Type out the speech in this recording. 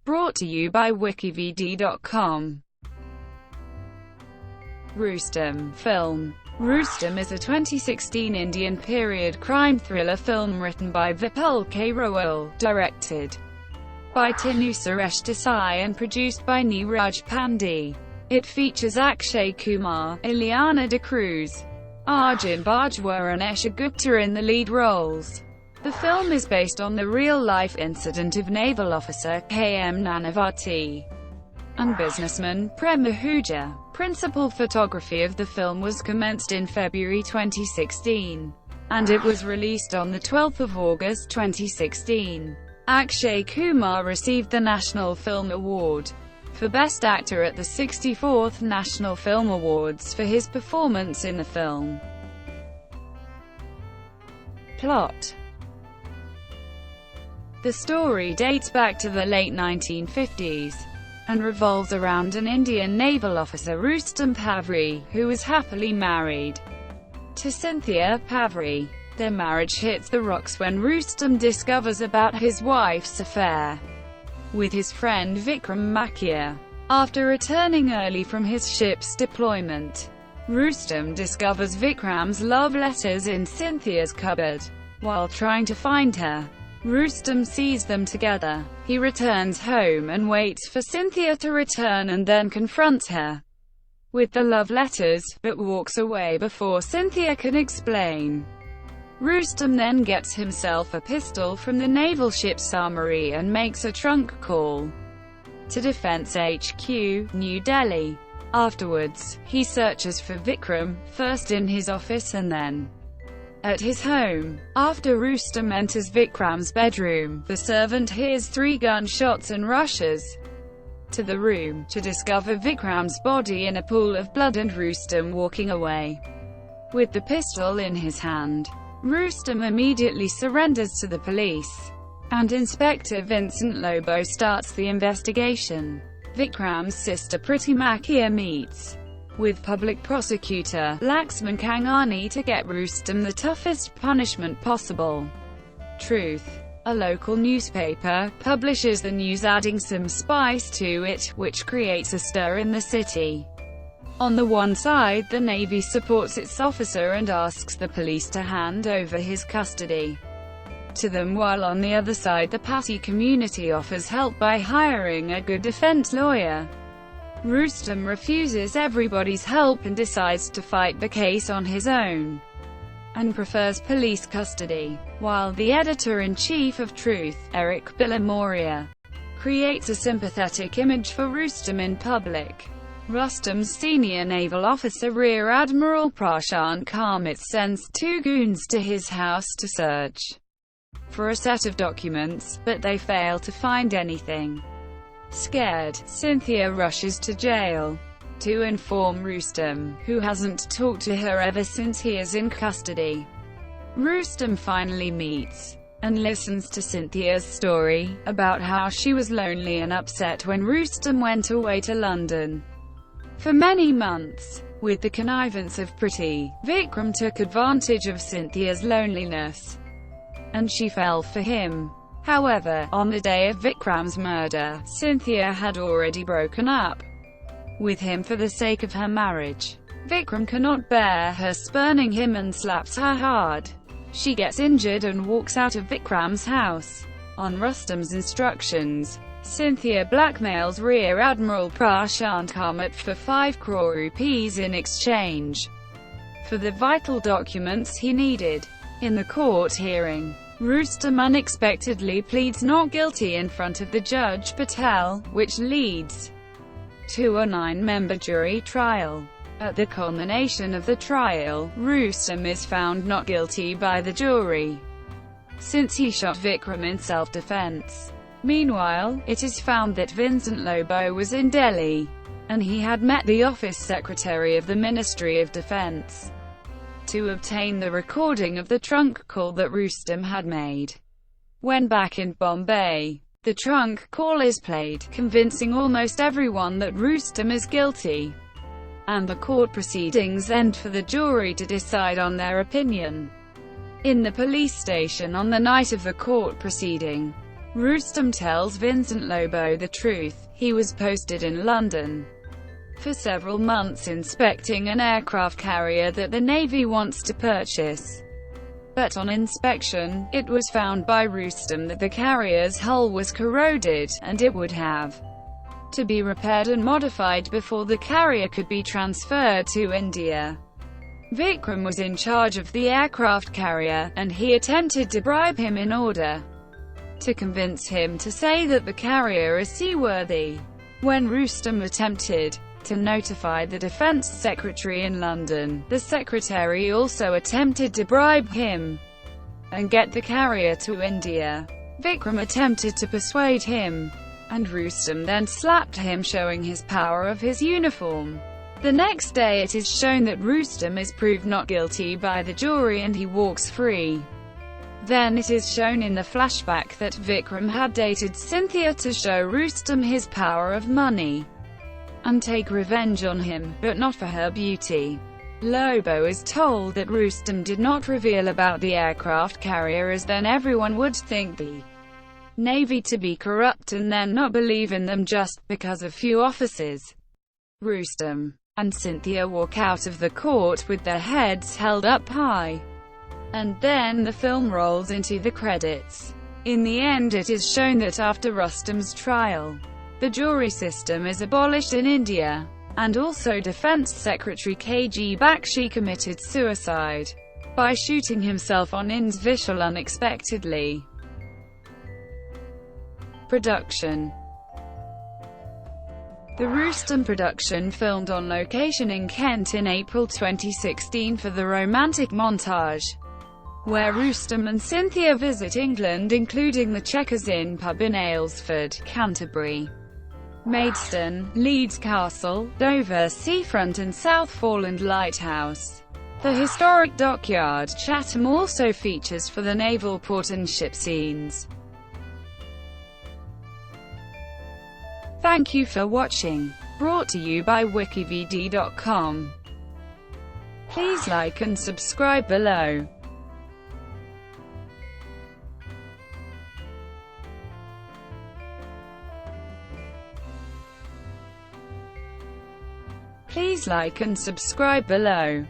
Brought to you by WikiVidi.com. Rustom film. Rustom is a 2016 Indian period crime thriller film written by Vipul K. Rawal, directed by Tinu Suresh Desai and produced by Neeraj Pandey. It features Akshay Kumar, Ileana D'Cruz, Arjan, Bajwa and Esha Gupta in the lead roles. The film is based on the real-life incident of Naval Officer K. Nanavati and businessman Prem Ahuja. Principal photography of the film was commenced in February 2016, and it was released on the 12th of August 2016. Akshay Kumar received the National Film Award for Best Actor at the 64th National Film Awards for his performance in the film. Plot. The story dates back to the late 1950s and revolves around an Indian naval officer, Rustom Pavri, who is happily married to Cynthia Pavri. Their marriage hits the rocks when Rustom discovers about his wife's affair with his friend Vikram Makia. After returning early from his ship's deployment, Rustom discovers Vikram's love letters in Cynthia's cupboard. While trying to find her, Rustom sees them together. He returns home and waits for Cynthia to return and then confronts her with the love letters, but walks away before Cynthia can explain. Rustom then gets himself a pistol from the naval ship's armory and makes a trunk call to Defense HQ, New Delhi. Afterwards, he searches for Vikram, first in his office and then at his home. After Rustom enters Vikram's bedroom, the servant hears 3 gunshots and rushes to the room, to discover Vikram's body in a pool of blood and Rustom walking away with the pistol in his hand. Rustom immediately surrenders to the police, and Inspector Vincent Lobo starts the investigation. Vikram's sister Priti Makia meets with Public Prosecutor Laxman Kangani to get Rustom the toughest punishment possible. Truth. A local newspaper publishes the news, adding some spice to it, which creates a stir in the city. On the one side, the Navy supports its officer and asks the police to hand over his custody to them, while on the other side the Pasi community offers help by hiring a good defense lawyer. Rustom refuses everybody's help and decides to fight the case on his own, and prefers police custody. While the editor-in-chief of Truth, Eric Bilamoria, creates a sympathetic image for Rustom in public. Rustom's senior naval officer Rear Admiral Prashant Karmit sends 2 goons to his house to search for a set of documents, but they fail to find anything. Scared, Cynthia rushes to jail to inform Rustom, who hasn't talked to her ever since he is in custody. Rustom finally meets and listens to Cynthia's story about how she was lonely and upset when Rustom went away to London for many months. With the connivance of Priti, Vikram took advantage of Cynthia's loneliness, and she fell for him. However, on the day of Vikram's murder, Cynthia had already broken up with him for the sake of her marriage. Vikram cannot bear her spurning him and slaps her hard. She gets injured and walks out of Vikram's house. On Rustom's instructions, Cynthia blackmails Rear Admiral Prashant Karmit for 5 crore rupees in exchange for the vital documents he needed. In the court hearing, Rustom unexpectedly pleads not guilty in front of the Judge Patel, which leads to a 9-member jury trial. At the culmination of the trial, Rustom is found not guilty by the jury, since he shot Vikram in self-defense. Meanwhile, it is found that Vincent Lobo was in Delhi, and he had met the office secretary of the Ministry of Defense to obtain the recording of the trunk call that Rustom had made. When back in Bombay, the trunk call is played, convincing almost everyone that Rustom is guilty, and the court proceedings end for the jury to decide on their opinion. In the police station on the night of the court proceeding, Rustom tells Vincent Lobo the truth. He was posted in London for several months inspecting an aircraft carrier that the Navy wants to purchase. But on inspection, it was found by Rustom that the carrier's hull was corroded, and it would have to be repaired and modified before the carrier could be transferred to India. Vikram was in charge of the aircraft carrier, and he attempted to bribe him in order to convince him to say that the carrier is seaworthy. When Rustom attempted to notify the Defence Secretary in London, the secretary also attempted to bribe him and get the carrier to India. Vikram attempted to persuade him, and Rustom then slapped him, showing his power of his uniform. The next day it is shown that Rustom is proved not guilty by the jury and he walks free. Then it is shown in the flashback that Vikram had dated Cynthia to show Rustom his power of money and take revenge on him, but not for her beauty. Lobo is told that Rustom did not reveal about the aircraft carrier, as then everyone would think the Navy to be corrupt and then not believe in them just because of few officers. Rustom and Cynthia walk out of the court with their heads held up high. And then the film rolls into the credits. In the end it is shown that after Rustom's trial, the jury system is abolished in India, and also Defence Secretary K.G. Bakshi committed suicide by shooting himself on In's Vishal unexpectedly. Production. The Rustom production filmed on location in Kent in April 2016 for the romantic montage, where Rustom and Cynthia visit England, including the Chequers Inn pub in Aylesford, Canterbury, Maidstone, Leeds Castle, Dover Seafront and Southforeland Lighthouse. The historic dockyard Chatham also features for the naval port and ship scenes. Thank you for watching. Brought to you by WikiVidi.com. Please like and subscribe below. Please like and subscribe below.